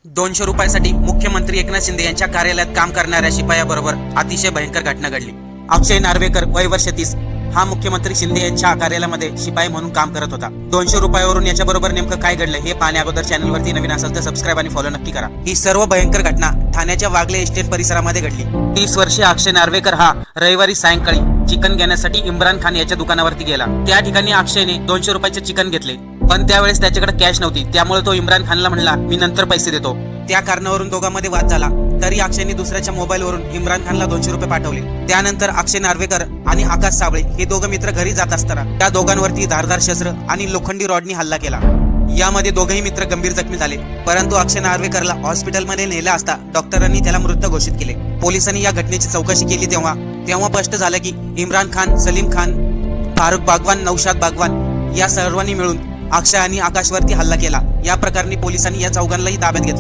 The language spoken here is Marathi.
200 रुपयासाठी मुख्यमंत्री एकनाथ शिंदे यांच्या कार्यालयात काम करणाऱ्या शिपायाबरोबर अतिशय भयंकर घटना घडली। अक्षय नार्वेकर वय वर्ष 30 हा मुख्यमंत्री शिंदे यांच्या कार्यालयामध्ये शिपाई म्हणून काम करत होता। 200 रुपयावरून याच्याबरोबर नेमकं काय घडलं हे पाहण्या अगोदर चॅनलवरती नवीन असेल तर सबस्क्राइब आणि फॉलो नक्की करा। ही सर्व भयंकर घटना ठाण्याच्या वागले एस्टेट परिसरामध्ये घडली। 30 वर्षीय अक्षय नार्वेकर हा रविवारी सायंकाळी चिकन घेण्यासाठी इम्रान खान याच्या दुकानावरती गेला। त्या ठिकाणी अक्षयने 200 रुपयाचे चिकन घेतले, पण त्यावेळेस त्याच्याकडे कॅश नव्हती, त्यामुळे तो इम्रान खानला म्हणला मी नंतर पैसे देतो। त्या कारणावरून दोघांमध्ये वाद झाला, तरी अक्षयने दुसऱ्याच्या मोबाईलवरून इम्रान खानला 200 रुपये पाठवले। त्यानंतर अक्षय नार्वेकर आणि आकाश साबळे हे दोघं मित्र घरी जात असताना त्या दोघांवरती धारदार शस्त्र आणि लोखंडी रॉडनी हल्ला केला। यामध्ये दोघेही मित्र गंभीर जखमी झाले, परंतु अक्षय नार्वेकरला हॉस्पिटलमध्ये नेला असता डॉक्टरांनी त्याला मृत घोषित केले। पोलिसांनी या घटनेची चौकशी केली तेव्हा स्पष्ट झालं की इम्रान खान, सलीम खान, फारुख बागवान, नौशाद बागवान या सर्वांनी मिळून अक्षय आणि आकाशवरती हल्ला केला। या प्रकरणी पोलिसांनी या चौघांनाही ताब्यात घेतले।